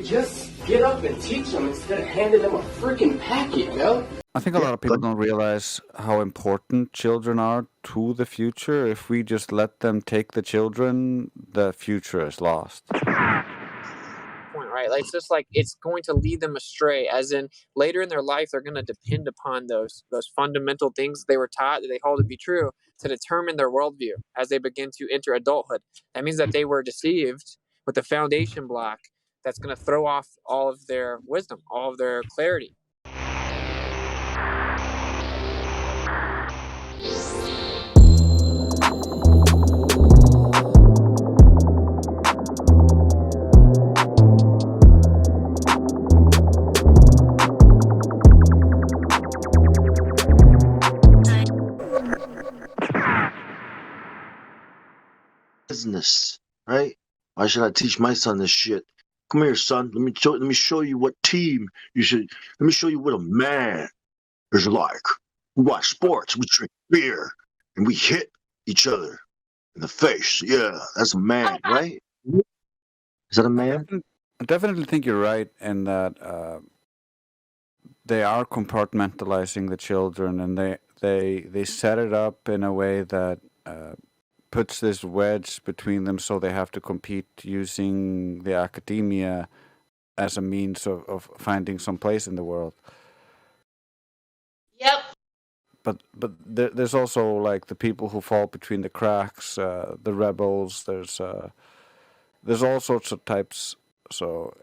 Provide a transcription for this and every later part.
you just get up and teach them instead of handing them a freaking packet, yo? I think a lot of people don't realize how important children are to the future. If we just let them take the children, the future is lost. Point, right? Like, it's just like it's going to lead them astray, as in later in their life they're going to depend upon those fundamental things they were taught that they hold to be true to determine their worldview as they begin to enter adulthood. That means that they were deceived with the foundation block that's going to throw off all of their wisdom, all of their clarity. Business, right? Why should I teach my son this shit? Come here, son. Let me show you what team you should. Let me show you what a man is like. We watch sports, we drink beer, and we hit each other in the face. Yeah, that's a man, right? Is that a man? I definitely think you're right in that they are compartmentalizing the children, and they set it up in a way that puts this wedge between them, so they have to compete using the academia as a means of finding some place in the world. Yep. But there's also like the people who fall between the cracks, the rebels. There's all sorts of types. So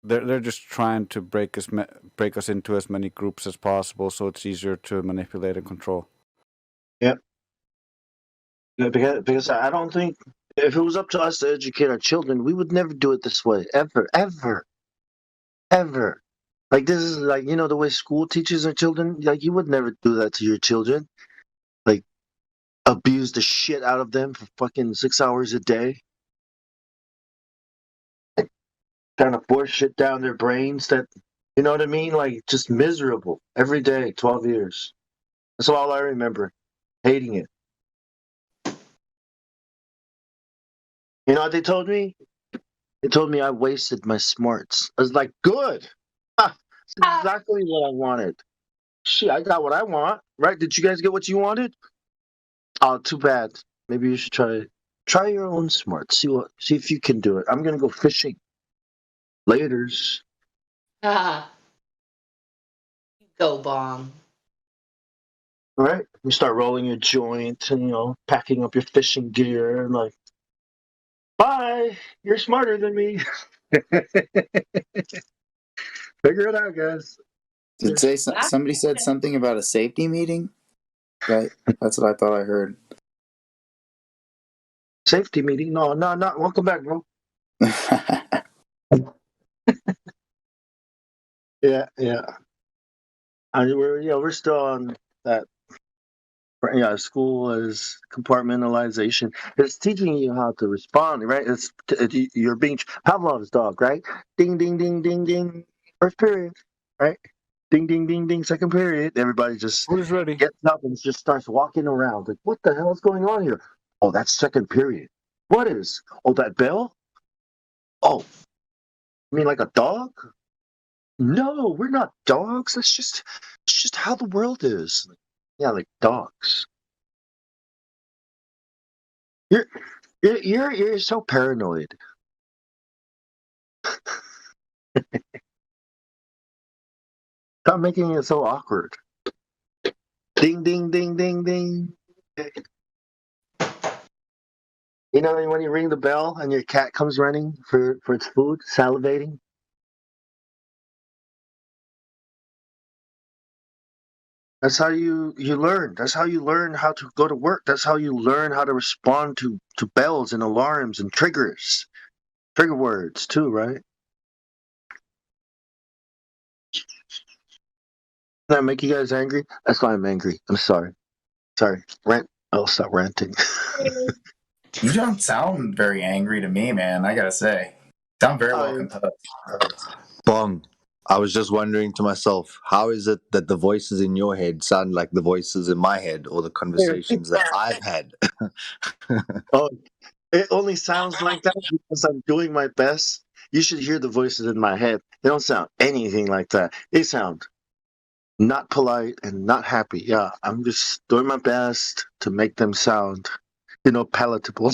they're just trying to break us into as many groups as possible, so it's easier to manipulate and control. Yep. Yeah, because I don't think if it was up to us to educate our children, we would never do it this way, ever, ever, ever. Like this is like the way school teaches our children. Like you would never do that to your children. Like abuse the shit out of them for fucking 6 hours a day. Like, trying to force shit down their brains that you know what I mean? Like just miserable every day, 12 years. That's all I remember. Hating it. You know what they told me? They told me I wasted my smarts. I was like, good. That's exactly what I wanted. Shit, I got what I want, right? Did you guys get what you wanted? Oh, too bad. Maybe you should try your own smarts. See if you can do it. I'm gonna go fishing. Laters. Go bomb. All right. You start rolling your joint and packing up your fishing gear and like, bye. You're smarter than me. Figure it out, guys. Did somebody said something about a safety meeting? Right? That's what I thought I heard. Safety meeting? No. Welcome back, bro. Yeah. We're still on that. Yeah, school is compartmentalization. It's teaching you how to respond, right? You're being Pavlov's dog, right? Ding, ding, ding, ding, ding. First period, right? Ding, ding, ding, ding. Second period. Everybody just Who's ready? gets up and just starts walking around. Like, what the hell is going on here? Oh, that's second period. What is? Oh, that bell? Oh, you mean like a dog? No, we're not dogs. It's just how the world is. Yeah, like dogs. You're so paranoid. Stop making it so awkward. Ding, ding, ding, ding, ding. You know when you ring the bell and your cat comes running for its food, salivating? That's how you learn. That's how you learn how to go to work. That's how you learn how to respond to bells and alarms and triggers. Trigger words too, right? Does that make you guys angry? That's why I'm angry. I'm sorry. Rant. I'll stop ranting. You don't sound very angry to me, man. I gotta say, you sound very well composed. Bong. I was just wondering to myself, how is it that the voices in your head sound like the voices in my head or the conversations that I've had? Oh, it only sounds like that because I'm doing my best You should hear the voices in my head. They don't sound anything like that. They sound not polite and not happy. Yeah, I'm just doing my best to make them sound, palatable.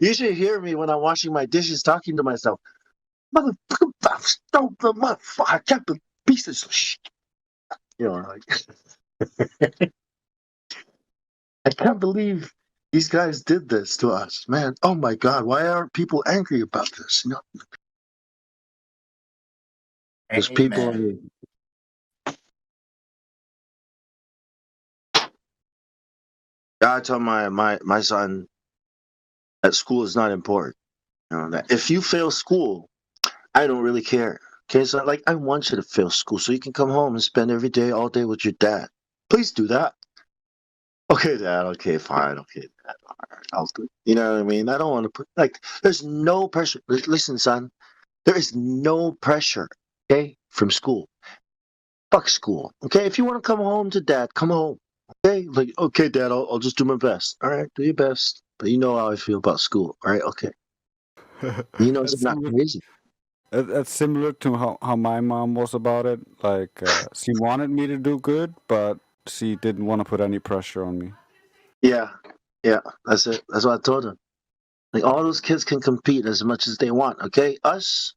You should hear me when I'm washing my dishes talking to myself. Motherfucker, stop the motherfucker. I can't believe pieces of shit. Like, I can't believe these guys did this to us, man. Oh my God, why aren't people angry about this? There's people. Amen. I tell my son that school is not important. That if you fail school, I don't really care. Okay, so like I want you to fail school so you can come home and spend every day, all day with your dad. Please do that. Okay, Dad. Okay, fine. Okay, Dad. All right, I'll do it. You know what I mean? I don't want to put there's no pressure. Listen, son, there is no pressure. Okay, from school. Fuck school. Okay, if you want to come home to Dad, come home. Okay, like okay, Dad, I'll just do my best. All right, do your best. But you know how I feel about school. All right, okay. He knows I'm That's not similar. crazy. That's similar to how my mom was about it. Like she wanted me to do good, but she didn't want to put any pressure on me. Yeah, yeah, that's it. That's what I told him. Like all those kids can compete as much as they want. Okay, us.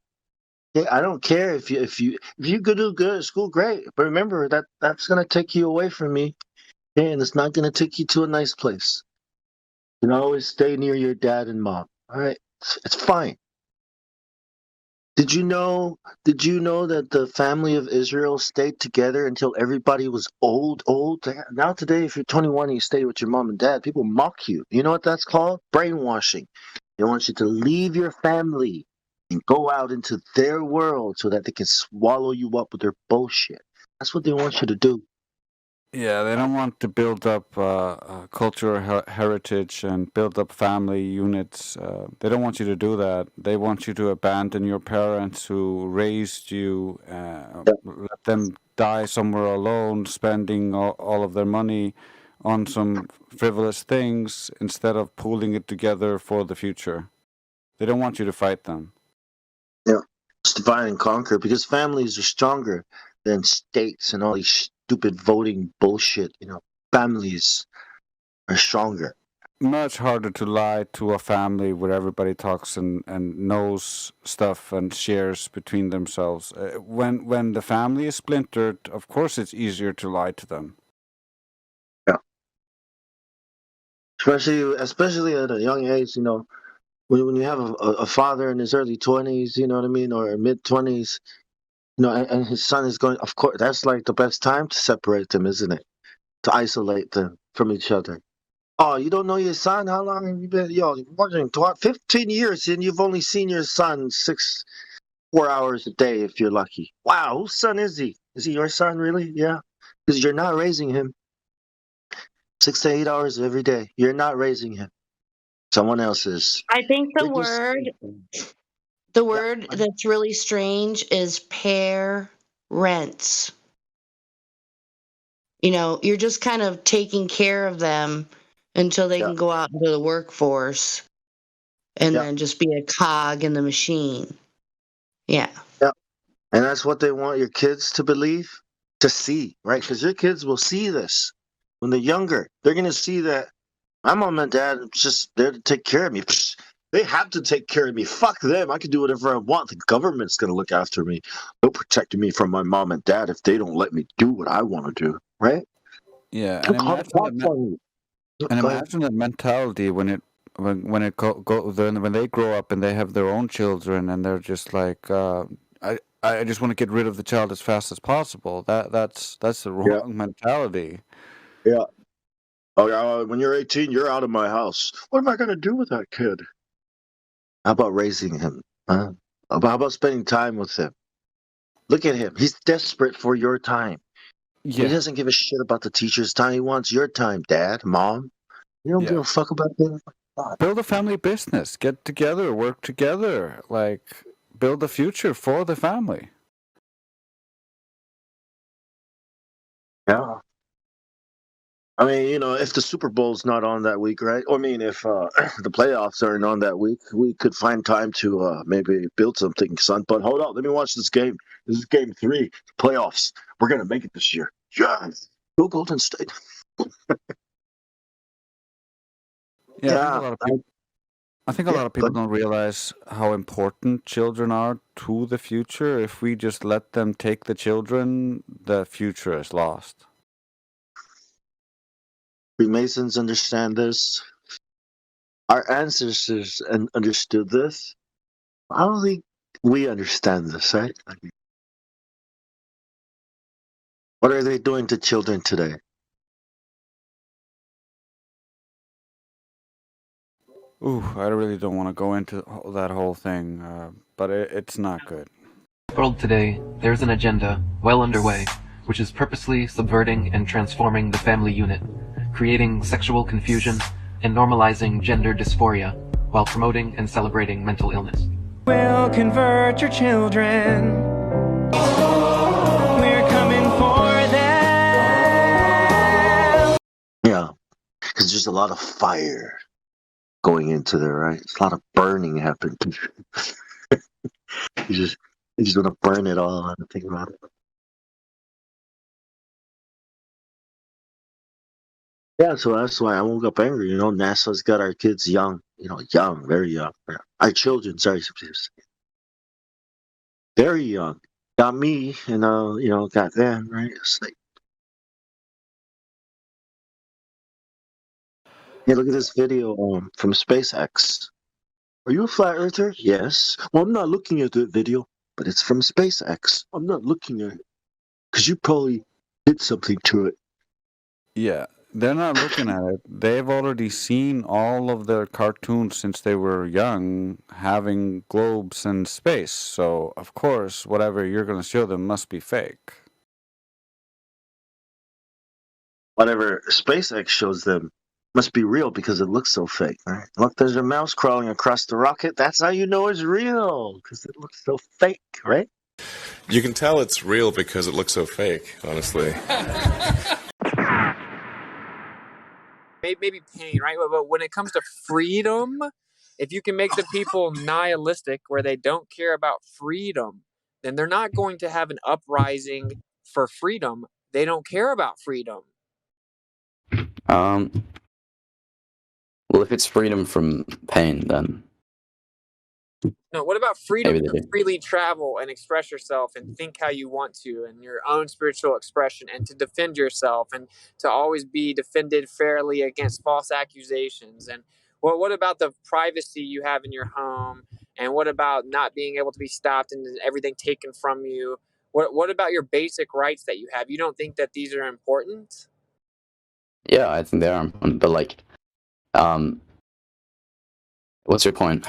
Yeah, I don't care if you could do good at school, great. But remember that's gonna take you away from me, okay? And it's not gonna take you to a nice place. You know, always stay near your dad and mom. All right, it's fine. Did you know? Did you know that the family of Israel stayed together until everybody was old? Old. Now today, if you're 21 and you stay with your mom and dad, people mock you. You know what that's called? Brainwashing. They want you to leave your family and go out into their world so that they can swallow you up with their bullshit. That's what they want you to do. Yeah, they don't want to build up cultural heritage and build up family units. They don't want you to do that. They want you to abandon your parents who raised you, let them die somewhere alone, spending all of their money on some frivolous things instead of pooling it together for the future. They don't want you to fight them. Yeah, it's divide and conquer because families are stronger than states and all these stupid voting bullshit. Families are stronger. Much harder to lie to a family where everybody talks and knows stuff and shares between themselves. When the family is splintered, of course it's easier to lie to them. Yeah, especially at a young age. When you have a father in his early 20s, you know what I mean, or mid 20s, and his son is going. Of course, that's like the best time to separate them, isn't it? To isolate them from each other. Oh, you don't know your son? How long have you been? Yo, working 15 years and you've only seen your son 4 hours a day if you're lucky. Wow, whose son is he? Is he your son, really? Yeah. Because you're not raising him 6 to 8 hours every day. You're not raising him. Someone else is. I think They just. the Yeah. word that's really strange is parents. You're just kind of taking care of them until they Yeah. can go out into the workforce and Yeah. then just be a cog in the machine. Yeah. Yeah. And that's what they want your kids to believe, to see, right? Because your kids will see this when they're younger. They're going to see that my mom and dad are just there to take care of me. Psh, they have to take care of me. Fuck them. I can do whatever I want. The government's going to look after me. They'll protect me from my mom and dad if they don't let me do what I want to do, right? Yeah, They'll call the cops on me. and Go ahead. imagine that mentality when they grow up and they have their own children and they're just like I just want to get rid of the child as fast as possible. That's the Yeah. wrong mentality. Yeah. Oh, yeah. When you're 18, you're out of my house. What am I going to do with that kid? How about raising him? Huh? How about spending time with him? Look at him. He's desperate for your time. He Yeah, doesn't give a shit about the teacher's time. He wants your time, Dad, Mom. You don't give yeah. a fuck about them. God. Build a family business. Get together. Work together. Like build a future for the family. Yeah. I mean, if the Super Bowl's not on that week, right? Or I mean, if the playoffs aren't on that week, we could find time to maybe build something, son. But hold on, let me watch this game. This is game 3, playoffs. We're gonna make it this year. Yes, go Golden State. Yeah, I think a Yeah, lot of people but don't realize how important children are to the future. If we just let them take the children, the future is lost. Freemasons understand this. Our ancestors understood this. I don't think we understand this, right? I mean, what are they doing to children today? Ooh, I really don't want to go into that whole thing, but it's not good. World today, there's an agenda well underway, which is purposely subverting and transforming the family unit, creating sexual confusion, and normalizing gender dysphoria, while promoting and celebrating mental illness. We'll convert your children. We're coming for them. Yeah, because there's a lot of fire going into there, right? It's a lot of burning happening. you just want to burn it all and think about it. Yeah, so that's why I woke up angry. NASA's got our kids young, young, very young. Our children, sorry, very young. Got me, and got them, right? It's like, hey, look at this video from SpaceX. Are you a flat earther? Yes. Well, I'm not looking at the video, but it's from SpaceX. I'm not looking at it because you probably did something to it. Yeah, they're not looking at it. They've already seen all of their cartoons since they were young having globes in space. So, of course, whatever you're going to show them must be fake. Whatever SpaceX shows them must be real because it looks so fake, right? Look, there's a mouse crawling across the rocket. That's how you know it's real because it looks so fake, right? You can tell it's real because it looks so fake, honestly. Maybe pain, right? But when it comes to freedom, if you can make the people nihilistic where they don't care about freedom, then they're not going to have an uprising for freedom. They don't care about freedom. Well, if it's freedom from pain, then No, what about freedom maybe they to do. freely travel and express yourself and think how you want to and your own spiritual expression and to defend yourself and to always be defended fairly against false accusations? And what about the privacy you have in your home? And what about not being able to be stopped and everything taken from you? What about your basic rights that you have? You don't think that these are important? Yeah, I think they are important, but what's your point?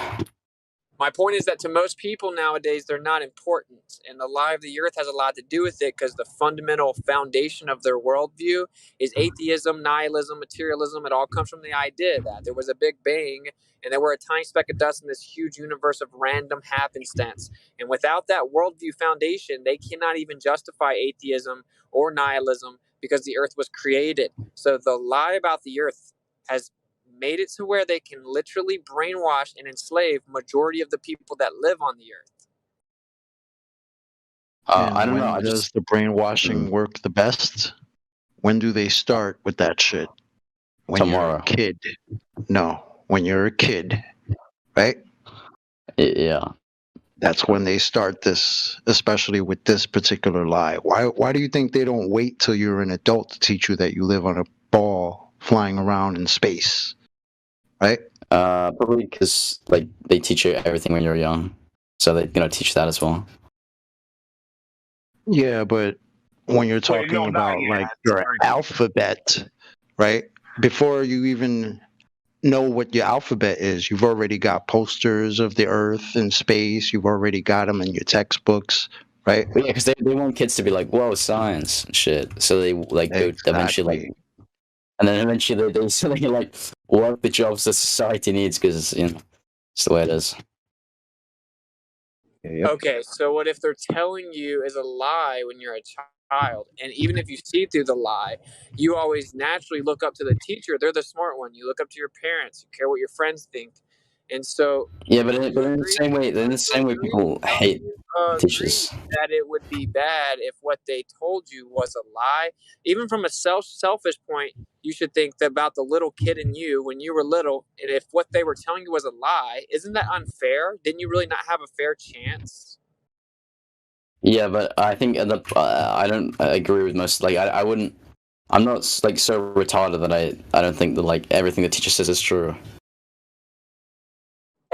My point is that to most people nowadays, they're not important. And the lie of the earth has a lot to do with it because the fundamental foundation of their worldview is atheism, nihilism, materialism. It all comes from the idea that there was a big bang and there were a tiny speck of dust in this huge universe of random happenstance. And without that worldview foundation, they cannot even justify atheism or nihilism because the earth was created. So the lie about the earth has made it to where they can literally brainwash and enslave majority of the people that live on the earth. I don't when know. does the brainwashing work the best? When do they start with that shit? When Tomorrow. you're a kid. No, when you're a kid, right? Yeah. That's when they start this, especially with this particular lie. Why do you think they don't wait till you're an adult to teach you that you live on a ball flying around in space? Right? Probably because they teach you everything when you're young, so they're gonna teach that as well. Yeah, but when you're talking about your alphabet, right? Before you even know what your alphabet is, you've already got posters of the Earth and space. You've already got them in your textbooks, right? But yeah, because they want kids to be like, "Whoa, science and shit." So they go eventually and then eventually they work the jobs that society needs because it's the way it is. Okay, so what if they're telling you is a lie when you're a child? And even if you see through the lie, you always naturally look up to the teacher. They're the smart one. You look up to your parents. You care what your friends think. And so Yeah, but you in the agree same way, people hate agree teachers. that it would be bad if what they told you was a lie. Even from a selfish point, you should think about the little kid in you when you were little, and if what they were telling you was a lie, isn't that unfair? Didn't you really not have a fair chance? Yeah, but I think I don't agree with most. Like, I wouldn't. I'm not like so retarded that I don't think that like everything the teacher says is true.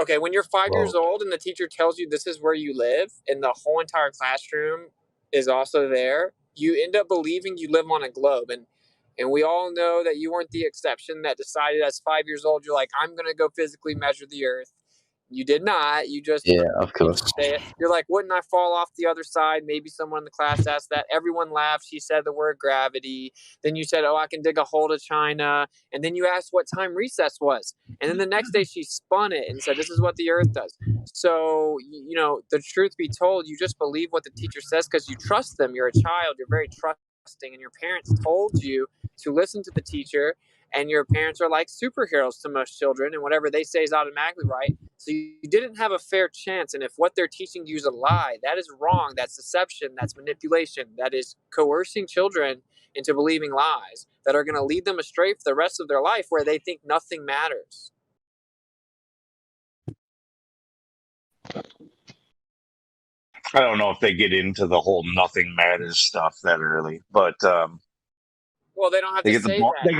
Okay, when you're 5 years old and the teacher tells you this is where you live and the whole entire classroom is also there, you end up believing you live on a globe. And we all know that you weren't the exception that decided as 5 years old, you're like, I'm going to go physically measure the earth. You did not. You just Yeah, of course. say it. You're like, wouldn't I fall off the other side? Maybe someone in the class asked that. Everyone laughed. She said the word gravity. Then you said, oh, I can dig a hole to China. And then you asked what time recess was. And then the next day she spun it and said, this is what the earth does. So, you know, the truth be told, you just believe what the teacher says because you trust them. You're a child. You're very trusting. And your parents told you to listen to the teacher. And your parents are like superheroes to most children, and whatever they say is automatically right. So you didn't have a fair chance. And if what they're teaching you is a lie, that is wrong. That's deception. That's manipulation. That is coercing children into believing lies that are going to lead them astray for the rest of their life where they think nothing matters. I don't know if they get into the whole nothing matters stuff that early, but well, they don't have to say that. They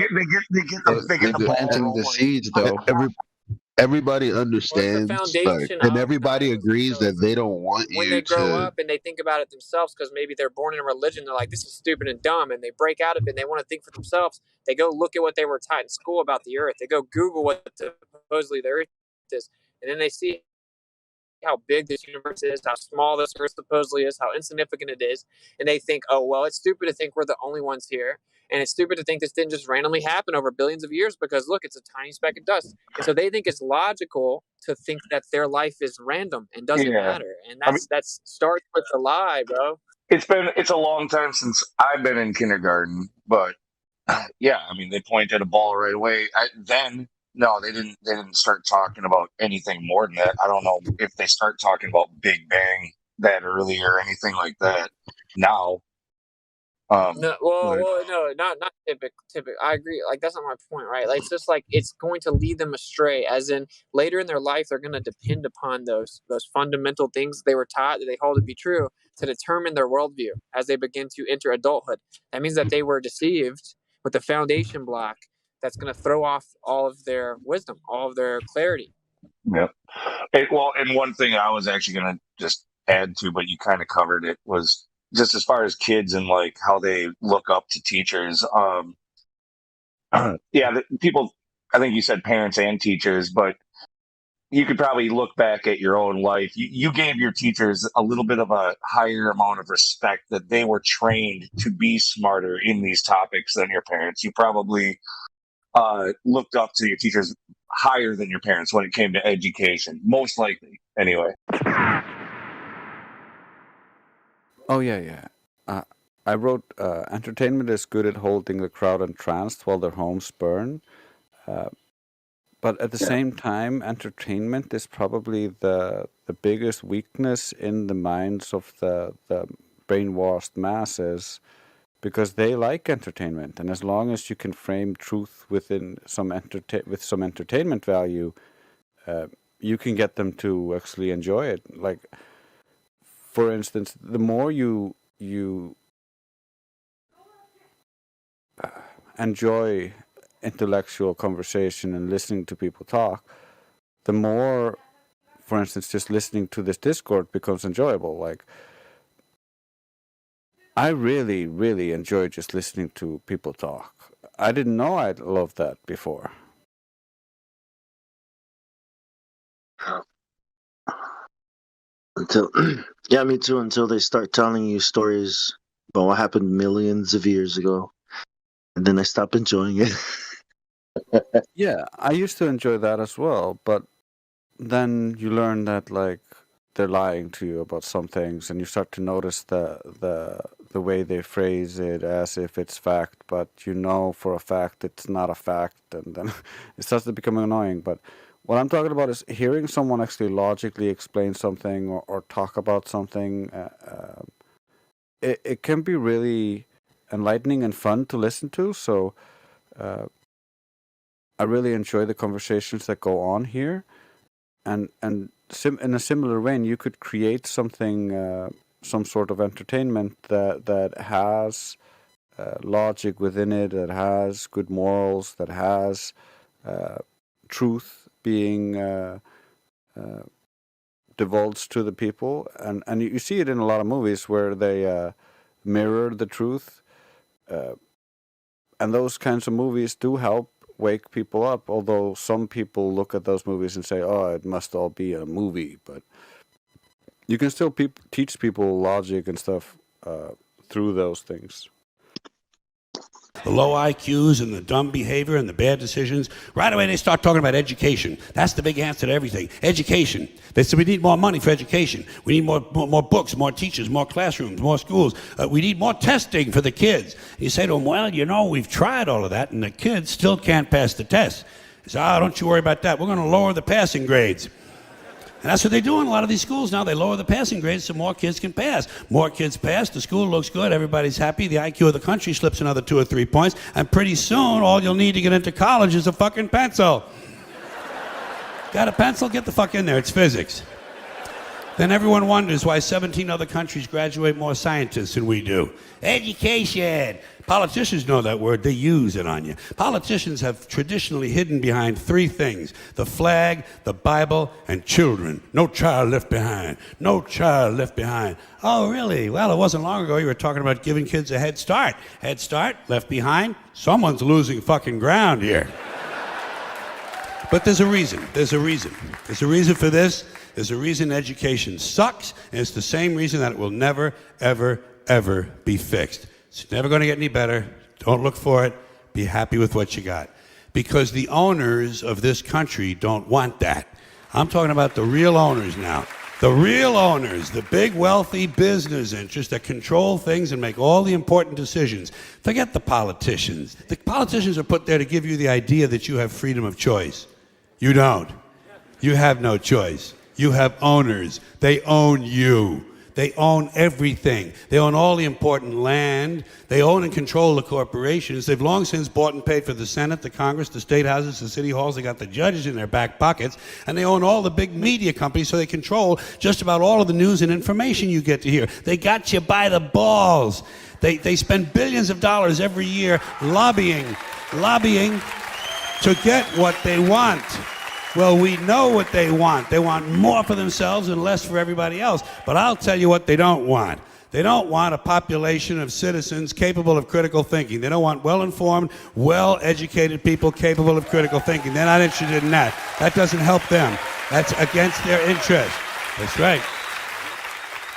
get the planting the seeds, though. Everybody understands, and everybody agrees that they don't want when you they grow to. up and they think about it themselves, because maybe they're born in a religion, they're like, this is stupid and dumb, and they break out of it and they want to think for themselves. They go look at what they were taught in school about the earth. They go Google what supposedly the earth is, and then they see how big this universe is, how small this earth supposedly is, how insignificant it is, and they think, oh, well, it's stupid to think we're the only ones here, and it's stupid to think this didn't just randomly happen over billions of years because, look, it's a tiny speck of dust. And so they think it's logical to think that their life is random and doesn't matter, and that starts with a lie, bro. It's a long time since I've been in kindergarten, but yeah, I mean, they point at a ball right away. No, they didn't start talking about anything more than that. I don't know if they start talking about Big Bang that early or anything like that now. No, not typical. I agree. Like, that's not my point, right? Like, it's just like it's going to lead them astray. As in, later in their life, they're going to depend upon those fundamental things they were taught that they hold to be true to determine their worldview as they begin to enter adulthood. That means that they were deceived with the foundation block that's going to throw off all of their wisdom, all of their clarity. Yep. And one thing I was actually going to just add to, but you kind of covered it, was just as far as kids and like how they look up to teachers. People, I think you said parents and teachers, but you could probably look back at your own life. You gave your teachers a little bit of a higher amount of respect, that they were trained to be smarter in these topics than your parents. You probably looked up to your teachers higher than your parents when it came to education, most likely, anyway. Oh yeah. I wrote, entertainment is good at holding the crowd entranced while their homes burn. But at the same time, entertainment is probably the biggest weakness in the minds of the brainwashed masses, because they like entertainment, and as long as you can frame truth within with some entertainment value, you can get them to actually enjoy it. Like, for instance, the more you enjoy intellectual conversation and listening to people talk, the more, for instance, just listening to this Discord becomes enjoyable. Like, I really, really enjoy just listening to people talk. I didn't know I loved that before. Yeah, me too, until they start telling you stories about what happened millions of years ago. And then I stop enjoying it. Yeah, I used to enjoy that as well, but then you learn that, like, they're lying to you about some things, and you start to notice the way they phrase it as if it's fact, but you know for a fact it's not a fact, and then it starts to become annoying. But what I'm talking about is hearing someone actually logically explain something or talk about something. It can be really enlightening and fun to listen to. So I really enjoy the conversations that go on here, and in a similar vein, you could create something, some sort of entertainment that has logic within it, that has good morals, that has truth being divulged to the people, and you see it in a lot of movies where they mirror the truth, and those kinds of movies do help wake people up, although some people look at those movies and say, oh, it must all be a movie, but you can still teach people logic and stuff through those things. The low IQs and the dumb behavior and the bad decisions. Right away they start talking about education. That's the big answer to everything. Education. They say we need more money for education. We need more books, more teachers, more classrooms, more schools. We need more testing for the kids. You say to them, well, you know, we've tried all of that and the kids still can't pass the test. They say, don't you worry about that. We're going to lower the passing grades. And that's what they do in a lot of these schools now. They lower the passing grades so more kids can pass. More kids pass, the school looks good, everybody's happy, the IQ of the country slips another 2 or 3 points, and pretty soon all you'll need to get into college is a fucking pencil. Got a pencil? Get the fuck in there, it's physics. Then everyone wonders why 17 other countries graduate more scientists than we do. Education! Politicians know that word, they use it on you. Politicians have traditionally hidden behind 3 things: the flag, the Bible, and children. No child left behind. No child left behind. Oh, really? Well, it wasn't long ago you were talking about giving kids a head start. Head start, left behind? Someone's losing fucking ground here. But there's a reason. There's a reason. There's a reason for this. There's a reason education sucks, and it's the same reason that it will never, ever, ever be fixed. It's never going to get any better. Don't look for it. Be happy with what you got. Because the owners of this country don't want that. I'm talking about the real owners now. The real owners, the big wealthy business interests that control things and make all the important decisions. Forget the politicians. The politicians are put there to give you the idea that you have freedom of choice. You don't. You have no choice. You have owners. They own you. They own everything. They own all the important land. They own and control the corporations. They've long since bought and paid for the Senate, the Congress, the state houses, the city halls. They got the judges in their back pockets. And they own all the big media companies, so they control just about all of the news and information you get to hear. They got you by the balls. They spend billions of dollars every year lobbying to get what they want. Well, we know what they want. They want more for themselves and less for everybody else. But I'll tell you what they don't want. They don't want a population of citizens capable of critical thinking. They don't want well-informed, well-educated people capable of critical thinking. They're not interested in that. That doesn't help them. That's against their interest. That's right.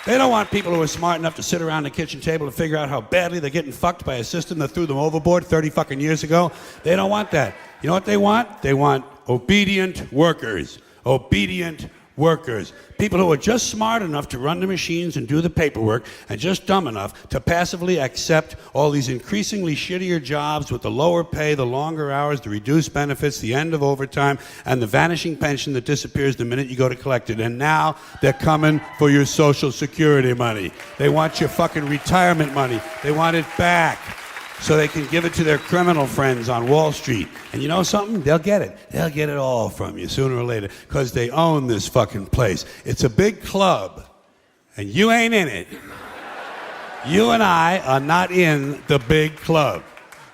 They don't want people who are smart enough to sit around the kitchen table and figure out how badly they're getting fucked by a system that threw them overboard 30 fucking years ago. They don't want that. You know what they want? They want obedient workers. Obedient workers. People who are just smart enough to run the machines and do the paperwork, and just dumb enough to passively accept all these increasingly shittier jobs with the lower pay, the longer hours, the reduced benefits, the end of overtime, and the vanishing pension that disappears the minute you go to collect it. And now they're coming for your Social Security money. They want your fucking retirement money. They want it back, so they can give it to their criminal friends on Wall Street. And you know something? They'll get it. They'll get it all from you sooner or later, because they own this fucking place. It's a big club, and you ain't in it. You and I are not in the big club.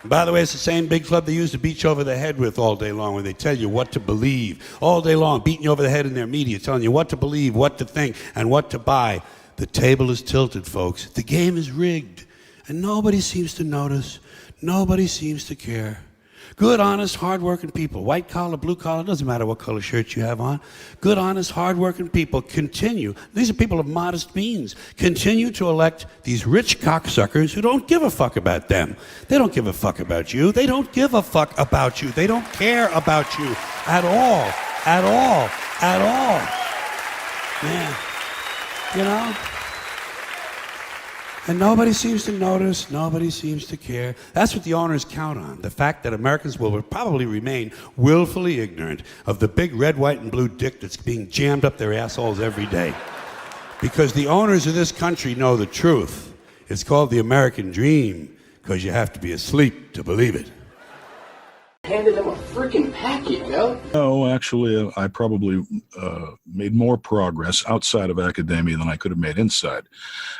And by the way, it's the same big club they use to beat you over the head with all day long when they tell you what to believe. All day long, beating you over the head in their media, telling you what to believe, what to think, and what to buy. The table is tilted, folks. The game is rigged. And nobody seems to notice. Nobody seems to care. Good, honest, hard-working people, white collar, blue collar, doesn't matter what color shirt you have on. Good, honest, hard-working people continue. These are people of modest means. Continue to elect these rich cocksuckers who don't give a fuck about them. They don't give a fuck about you. They don't give a fuck about you. They don't care about you at all. At all. At all. Man. You know? And nobody seems to notice, nobody seems to care. That's what the owners count on, the fact that Americans will probably remain willfully ignorant of the big red, white, and blue dick that's being jammed up their assholes every day. Because the owners of this country know the truth. It's called the American dream, because you have to be asleep to believe it. Handed them a freaking packet, yo. No, actually, I probably made more progress outside of academia than I could have made inside.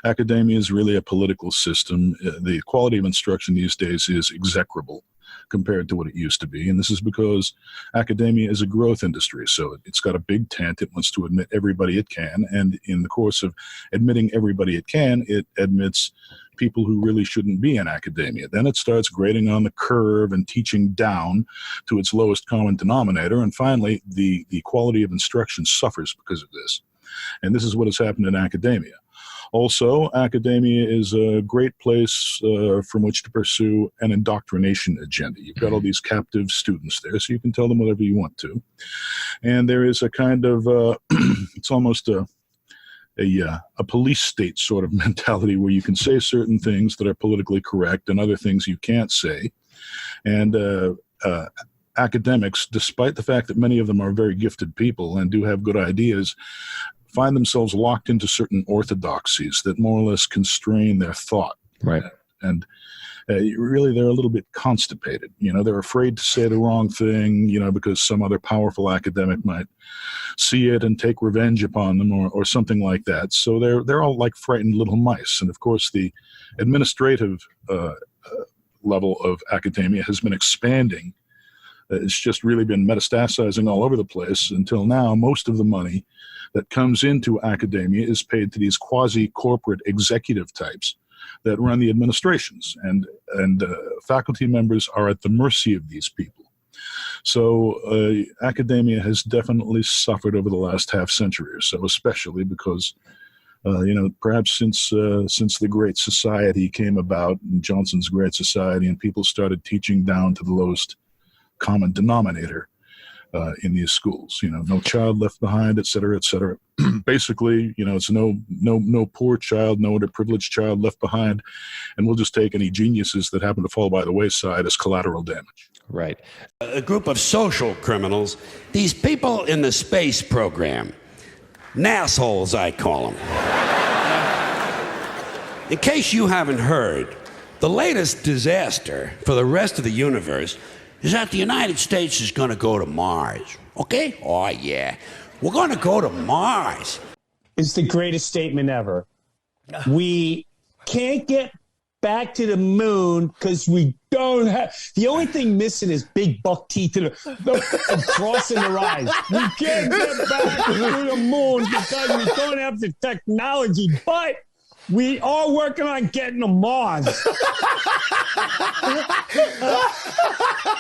Academia is really a political system. The quality of instruction these days is execrable compared to what it used to be. And this is because academia is a growth industry. So it's got a big tent. It wants to admit everybody it can. And in the course of admitting everybody it can, it admits people who really shouldn't be in academia. Then it starts grading on the curve and teaching down to its lowest common denominator. And finally, the quality of instruction suffers because of this. And this is what has happened in academia. Also, academia is a great place from which to pursue an indoctrination agenda. You've got all these captive students there, so you can tell them whatever you want to. And there is a kind of, it's almost a police state sort of mentality where you can say certain things that are politically correct and other things you can't say. And academics, despite the fact that many of them are very gifted people and do have good ideas, find themselves locked into certain orthodoxies that more or less constrain their thought. Right. And really, they're a little bit constipated. You know, they're afraid to say the wrong thing, you know, because some other powerful academic might see it and take revenge upon them or something like that. So they're all like frightened little mice. And of course, the administrative level of academia has been expanding. It's just really been metastasizing all over the place until now. Most of the money that comes into academia is paid to these quasi-corporate executive types that run the administrations, and faculty members are at the mercy of these people. So academia has definitely suffered over the last half century or so, especially because you know, perhaps since the Great Society came about, Johnson's Great Society, and people started teaching down to the lowest common denominator in these schools. You know, no child left behind, et cetera, et cetera. Basically, you know, it's no poor child, no underprivileged child left behind, and we'll just take any geniuses that happen to fall by the wayside as collateral damage. Right. A group of social criminals, these people in the space program, nassholes, I call them. In case you haven't heard, the latest disaster for the rest of the universe is that the United States is going to go to Mars. Okay? Oh, yeah. We're going to go to Mars. It's the greatest statement ever. We can't get back to the moon because we don't have... The only thing missing is big buck teeth and crossing their eyes. We can't get back to the moon because we don't have the technology, but... we are working on getting to Mars.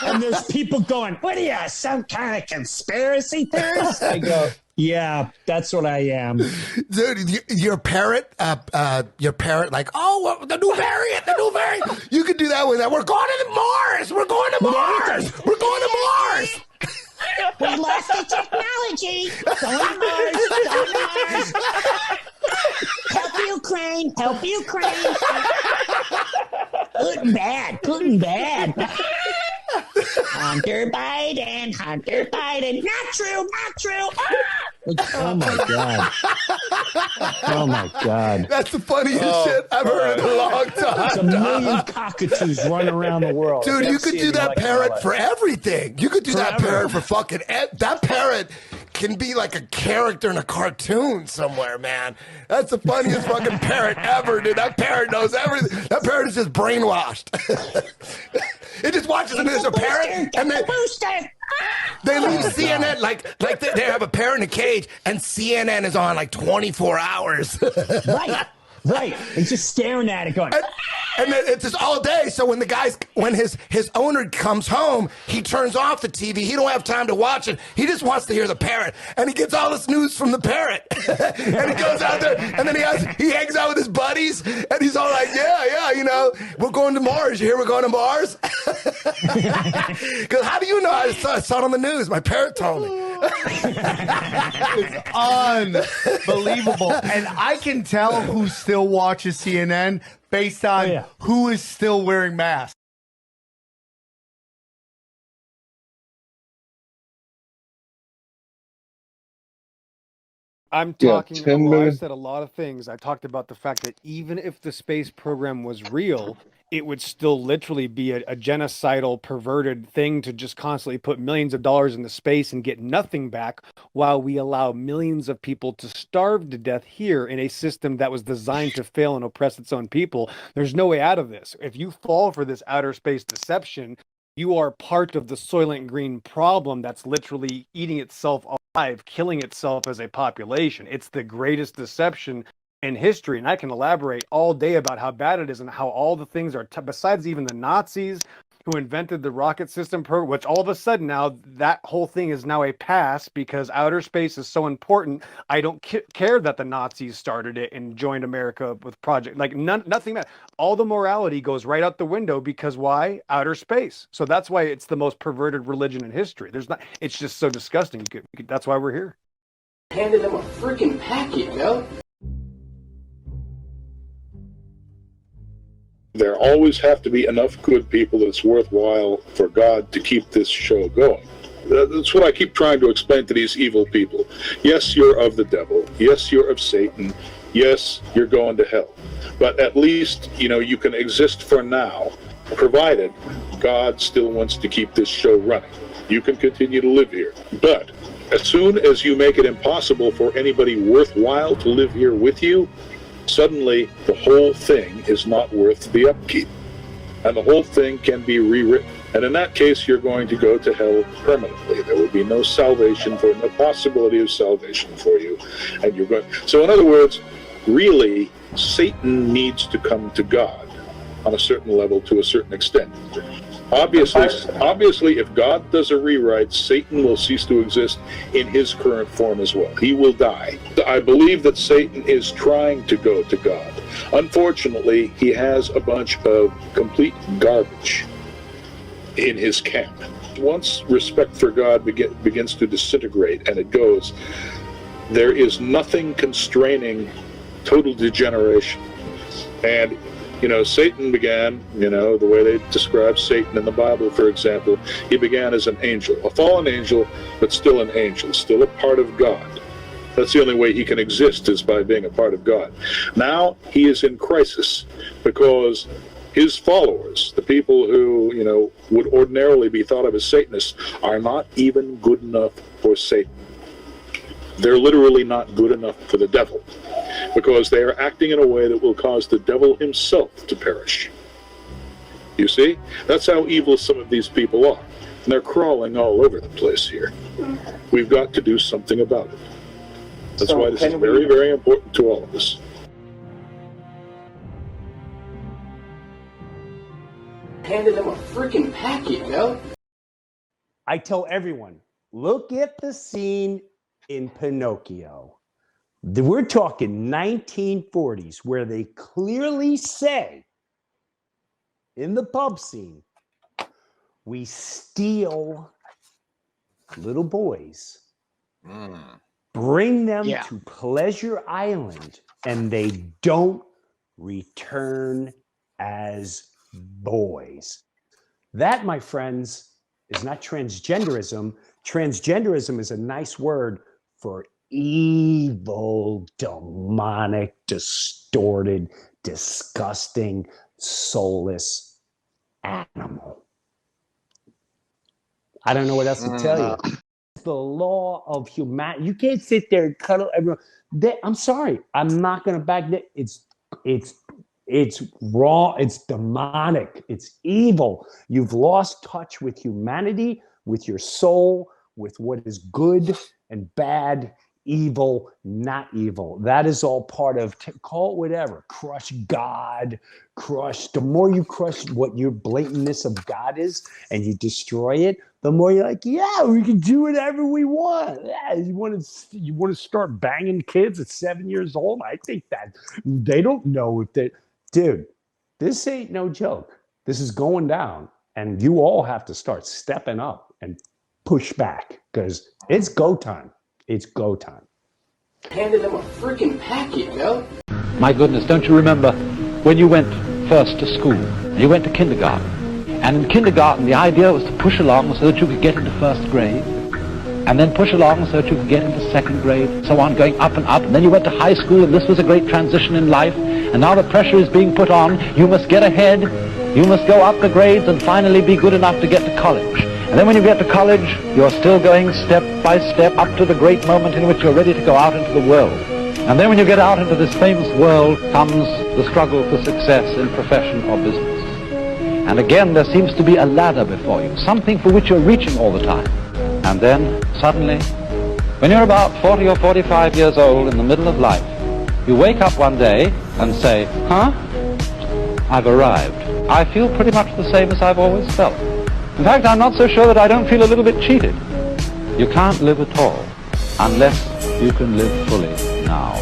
And there's people going, what are you, some kind of conspiracy theorist? I go, yeah, that's what I am. Dude, your parent, like, oh, the new variant. You could do that with that. We're going to Mars. We're going to Mars. We're going to Mars. We lost the technology. Going to Mars. Going to Mars. Help Ukraine. Help Ukraine. Good and bad. Good and bad. Hunter Biden. Hunter Biden. Not true. Not true. Oh, my God. Oh, my God. That's the funniest shit I've heard in a long time. There's a million cockatoos running around the world. Dude, you could do that parrot for everything. You could do that parrot for fucking... That parrot can be like a character in a cartoon somewhere, man. That's the funniest fucking parrot ever, dude. That parrot knows everything. That parrot is just brainwashed. It just watches and there's a parrot, and they leave CNN like they have a parrot in a cage, and CNN is on like 24 hours. Right. Right. And just staring at it going... And then it's just all day. So when his owner comes home, he turns off the TV. He don't have time to watch it. He just wants to hear the parrot, and he gets all this news from the parrot. And he goes out there, and then he hangs out with his buddies, and he's all like, yeah, you know, we're going to Mars. You hear we're going to Mars? Because how do you know? I saw it on the news. My parrot told me. It's unbelievable. And I can tell who still watches CNN based on who is still wearing masks. I'm talking, I said a lot of things. I talked about the fact that even if the space program was real, it would still literally be a genocidal, perverted thing to just constantly put millions of dollars into space and get nothing back while we allow millions of people to starve to death here in a system that was designed to fail and oppress its own people. There's no way out of this. If you fall for this outer space deception, you are part of the Soylent Green problem that's literally eating itself alive, killing itself as a population. It's the greatest deception in history, and I can elaborate all day about how bad it is and how all the things are, besides even the Nazis who invented the rocket system program, which all of a sudden now that whole thing is now a pass because outer space is so important. I don't care that the Nazis started it and joined America with project, like nothing that all the morality goes right out the window because why? Outer space. So that's why it's the most perverted religion in history. It's just so disgusting. That's why we're here. Handed them a freaking packet, you know? There always have to be enough good people that it's worthwhile for God to keep this show going. That's what I keep trying to explain to these evil people. Yes, you're of the devil. Yes, you're of Satan. Yes, you're going to hell. But at least, you know, you can exist for now, provided God still wants to keep this show running. You can continue to live here. But as soon as you make it impossible for anybody worthwhile to live here with you, suddenly the whole thing is not worth the upkeep. And the whole thing can be rewritten. And in that case, you're going to go to hell permanently. There will be no salvation for no possibility of salvation for you. And you're going. So in other words, really, Satan needs to come to God on a certain level to a certain extent. Obviously, if God does a rewrite, Satan will cease to exist in his current form as well. He will die. I believe that Satan is trying to go to God. Unfortunately, he has a bunch of complete garbage in his camp. Once respect for God begins to disintegrate, and it goes, there is nothing constraining total degeneration. And you know, Satan began, you know, the way they describe Satan in the Bible, for example, he began as an angel, a fallen angel, but still an angel, still a part of God. That's the only way he can exist is by being a part of God. Now he is in crisis because his followers, the people who, you know, would ordinarily be thought of as Satanists, are not even good enough for Satan. They're literally not good enough for the devil, because they are acting in a way that will cause the devil himself to perish. You see? That's how evil some of these people are. And they're crawling all over the place here. We've got to do something about it. That's why this is very, very important to all of us. Handed them a freaking packet, you know? I tell everyone, look at the scene in Pinocchio. We're talking 1940s, where they clearly say in the pub scene, we steal little boys, bring them to Pleasure Island, and they don't return as boys. That, my friends, is not transgenderism. Transgenderism is a nice word for evil, demonic, distorted, disgusting, soulless animal. I don't know what else to tell you. It's the law of humanity. You can't sit there and cuddle everyone. I'm sorry. I'm not going to back that. It's wrong. It's demonic. It's evil. You've lost touch with humanity, with your soul, with what is good and bad evil, not evil. That is all part of, call it whatever, crush God, crush. The more you crush what your blatantness of God is and you destroy it, the more you're like, yeah, we can do whatever we want. Yeah, you want to start banging kids at 7 years old? I think that they don't know if they, dude, this ain't no joke. This is going down, and you all have to start stepping up and push back because it's go time. It's go time. Handed them a freaking packet, yo. My goodness, don't you remember when you went first to school? You went to kindergarten. And in kindergarten, the idea was to push along so that you could get into first grade, and then push along so that you could get into second grade, so on, going up and up. And then you went to high school, and this was a great transition in life. And now the pressure is being put on. You must get ahead. You must go up the grades and finally be good enough to get to college. And then when you get to college, you're still going step by step up to the great moment in which you're ready to go out into the world. And then when you get out into this famous world comes the struggle for success in profession or business. And again, there seems to be a ladder before you, something for which you're reaching all the time. And then, suddenly, when you're about 40 or 45 years old in the middle of life, you wake up one day and say, huh? I've arrived. I feel pretty much the same as I've always felt. In fact, I'm not so sure that I don't feel a little bit cheated. You can't live at all unless you can live fully now.